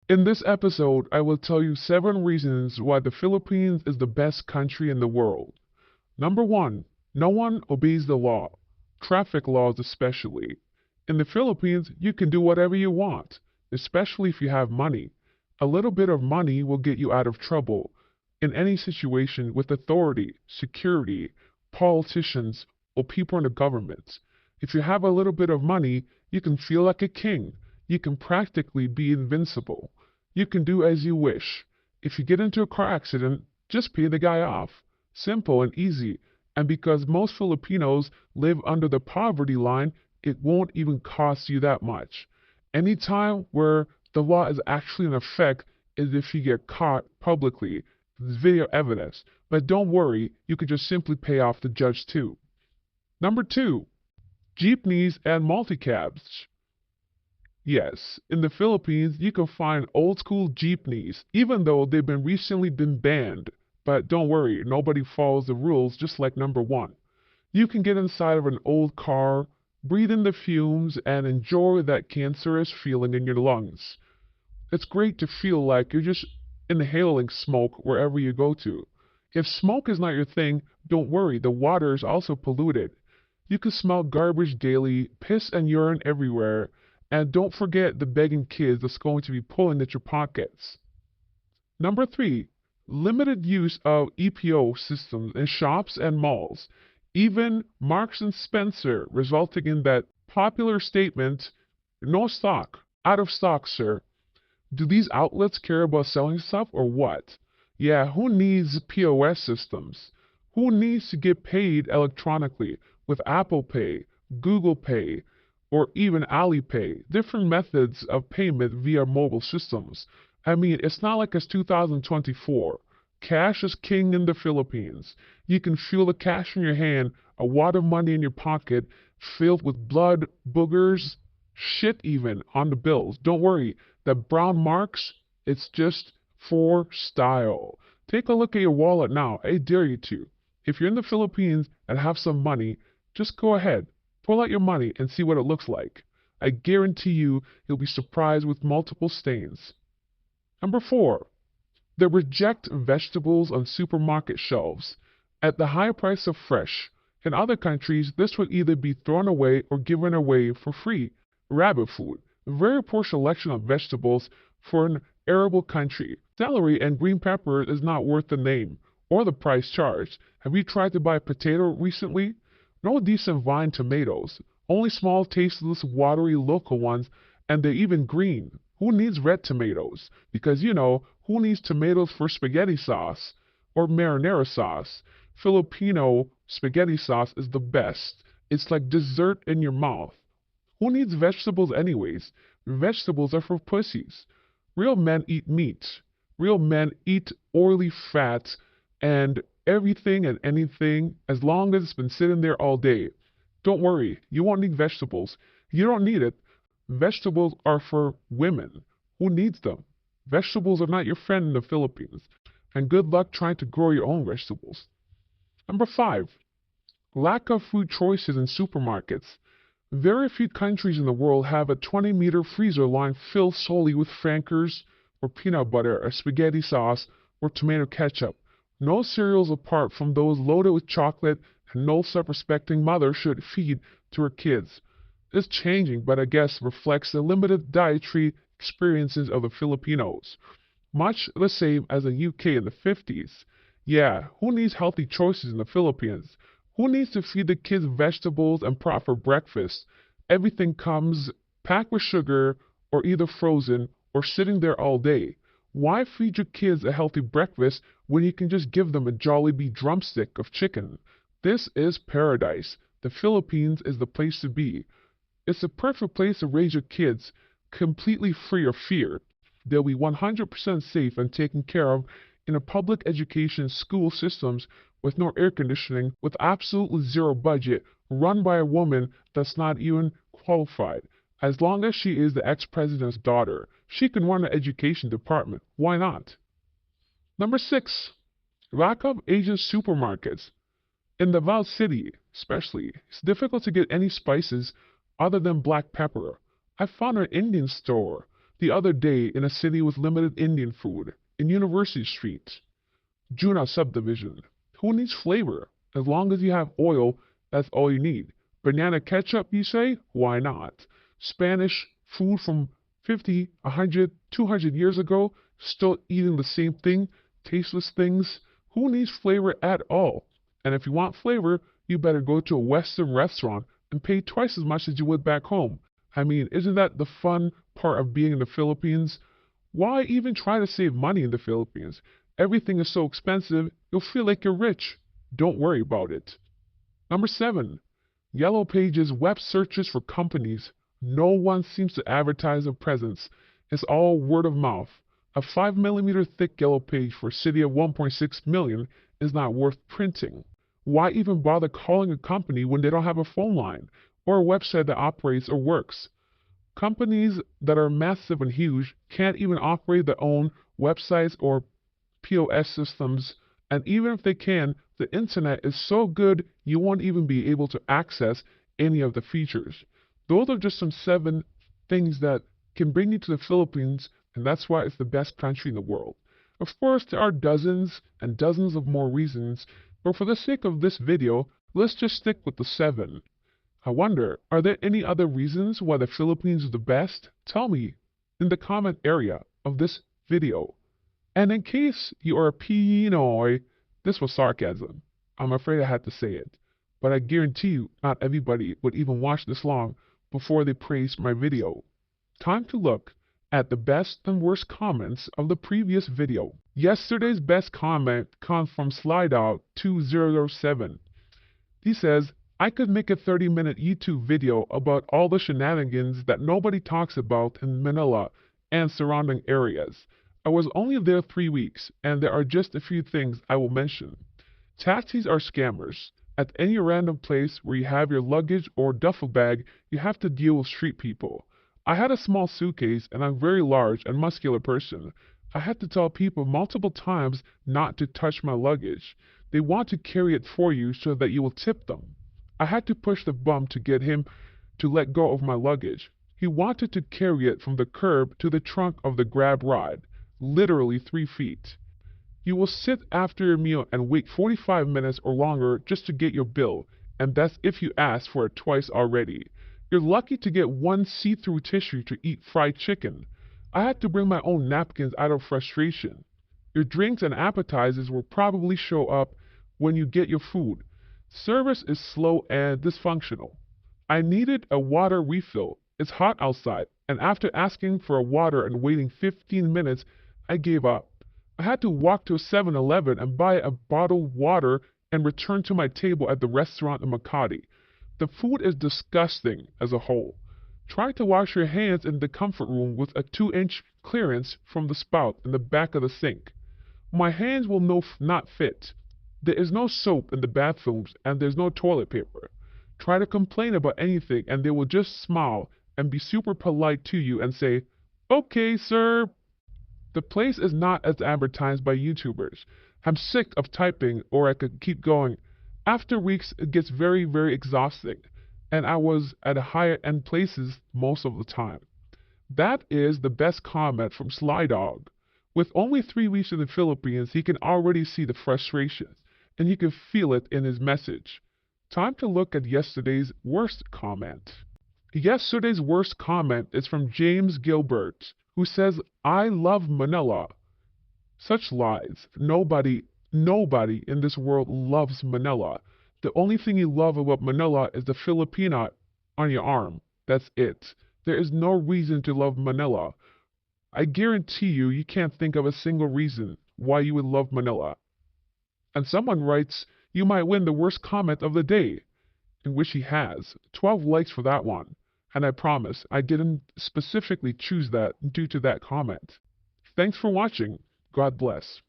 In this episode, I will tell you 7 reasons why the Philippines is the best country in the world. Number 1, no one obeys the law, traffic laws especially. In the Philippines, you can do whatever you want, especially if you have money. A little bit of money will get you out of trouble in any situation with authority, security, politicians, or people in the government. If you have a little bit of money, you can feel like a king. You can practically be invincible. You can do as you wish. If you get into a car accident, just pay the guy off. Simple and easy. And because most Filipinos live under the poverty line, it won't even cost you that much. Any time where the law is actually in effect is if you get caught publicly. There's video evidence. But don't worry, you can just simply pay off the judge too. Number 2, jeepneys and multicabs. Yes, in the Philippines, you can find old school jeepneys, even though they've been recently banned. But don't worry, nobody follows the rules, just like number 1. You can get inside of an old car, breathe in the fumes, and enjoy that cancerous feeling in your lungs. It's great to feel like you're just inhaling smoke wherever you go to. If smoke is not your thing, don't worry, the water is also polluted. You can smell garbage daily, piss and urine everywhere, and don't forget the begging kids that's going to be pulling at your pockets. Number 3, limited use of EPO systems in shops and malls. Even Marks and Spencer, resulting in that popular statement, no stock, out of stock, sir. Do these outlets care about selling stuff or what? Yeah, who needs POS systems? Who needs to get paid electronically with Apple Pay, Google Pay, or even Alipay? Different methods of payment via mobile systems. I mean, it's not like it's 2024. Cash is king in the Philippines. You can feel the cash in your hand, a wad of money in your pocket, filled with blood, boogers, shit even on the bills. Don't worry, the brown marks, it's just for style. Take a look at your wallet now. I dare you to. If you're in the Philippines and have some money, just go ahead. Pull out your money and see what it looks like. I guarantee you'll be surprised with multiple stains. Number 4, they reject vegetables on supermarket shelves at the high price of fresh. In other countries, this would either be thrown away or given away for free. Rabbit food, a very poor selection of vegetables for an arable country. Celery and green pepper is not worth the name or the price charged. Have you tried to buy a potato recently? No decent vine tomatoes, only small, tasteless, watery local ones, and they're even green. Who needs red tomatoes? Because who needs tomatoes for spaghetti sauce or marinara sauce? Filipino spaghetti sauce is the best. It's like dessert in your mouth. Who needs vegetables anyways? Vegetables are for pussies. Real men eat meat. Real men eat oily fat and everything and anything as long as it's been sitting there all day. Don't worry, you won't need vegetables. You don't need it. Vegetables are for women. Who needs them? Vegetables are not your friend in the Philippines. And good luck trying to grow your own vegetables. Number 5, lack of food choices in supermarkets. Very few countries in the world have a 20-meter freezer line filled solely with Frankers or peanut butter or spaghetti sauce or tomato ketchup. No cereals apart from those loaded with chocolate and no self-respecting mother should feed to her kids. It's changing, but I guess reflects the limited dietary experiences of the Filipinos. Much the same as the UK in the 50s. Yeah, who needs healthy choices in the Philippines? Who needs to feed the kids vegetables and proper breakfast? Everything comes packed with sugar or either frozen or sitting there all day. Why feed your kids a healthy breakfast when you can just give them a Jollibee drumstick of chicken? This is paradise. The Philippines is the place to be. It's the perfect place to raise your kids completely free of fear. They'll be 100% safe and taken care of in a public education school systems with no air conditioning, with absolutely zero budget, run by a woman that's not even qualified. As long as she is the ex-president's daughter, she can run the education department. Why not? Number 6, lack of Asian supermarkets. In Davao City, especially, it's difficult to get any spices other than black pepper. I found an Indian store the other day in a city with limited Indian food, in University Street, Juna subdivision. Who needs flavor? As long as you have oil, that's all you need. Banana ketchup, you say? Why not? Spanish food from 50, 100, 200 years ago, still eating the same thing, tasteless things. Who needs flavor at all? And if you want flavor, you better go to a Western restaurant and pay twice as much as you would back home. I mean, isn't that the fun part of being in the Philippines? Why even try to save money in the Philippines? Everything is so expensive, you'll feel like you're rich. Don't worry about it. Number 7. Yellow Pages web searches for companies. No one seems to advertise their presence. It's all word of mouth. A 5mm thick yellow page for a city of 1.6 million is not worth printing. Why even bother calling a company when they don't have a phone line or a website that operates or works? Companies that are massive and huge can't even operate their own websites or POS systems, and even if they can, the internet is so good you won't even be able to access any of the features. Those are just some 7 things that can bring you to the Philippines, and that's why it's the best country in the world. Of course, there are dozens and dozens of more reasons, but for the sake of this video, let's just stick with the 7. I wonder, are there any other reasons why the Philippines is the best? Tell me in the comment area of this video. And in case you are a Pinoy, this was sarcasm. I'm afraid I had to say it. But I guarantee you, not everybody would even watch this long before they praise my video. Time to look at the best and worst comments of the previous video. Yesterday's best comment comes from Slydog2007. He says, I could make a 30-minute YouTube video about all the shenanigans that nobody talks about in Manila and surrounding areas. I was only there 3 weeks, and there are just a few things I will mention. Taxis are scammers. At any random place where you have your luggage or duffel bag, you have to deal with street people. I had a small suitcase, and I'm a very large and muscular person. I had to tell people multiple times not to touch my luggage. They want to carry it for you so that you will tip them. I had to push the bum to get him to let go of my luggage. He wanted to carry it from the curb to the trunk of the grab ride, literally 3 feet. You will sit after your meal and wait 45 minutes or longer just to get your bill, and that's if you ask for it twice already. You're lucky to get 1 see-through tissue to eat fried chicken. I had to bring my own napkins out of frustration. Your drinks and appetizers will probably show up when you get your food. Service is slow and dysfunctional. I needed a water refill. It's hot outside, and after asking for a water and waiting 15 minutes, I gave up. I had to walk to a 7-Eleven and buy a bottled water and return to my table at the restaurant in Makati. The food is disgusting as a whole. Try to wash your hands in the comfort room with a 2-inch clearance from the spout in the back of the sink. My hands will not fit. There is no soap in the bathrooms and there's no toilet paper. Try to complain about anything and they will just smile and be super polite to you and say, "Okay, sir." The place is not as advertised by YouTubers. I'm sick of typing, or I could keep going. After weeks, it gets very, very exhausting, and I was at higher end places most of the time. That is the best comment from Slydog. With only 3 weeks in the Philippines, he can already see the frustration, and you can feel it in his message. Time to look at yesterday's worst comment. Yesterday's worst comment is from James Gilbert, who says, I love Manila. Such lies. Nobody in this world loves Manila. The only thing you love about Manila is the Filipina on your arm. That's it. There is no reason to love Manila. I guarantee you can't think of a single reason why you would love Manila. And someone writes, you might win the worst comment of the day, in which he has 12 likes for that one. And I promise, I didn't specifically choose that due to that comment. Thanks for watching. God bless.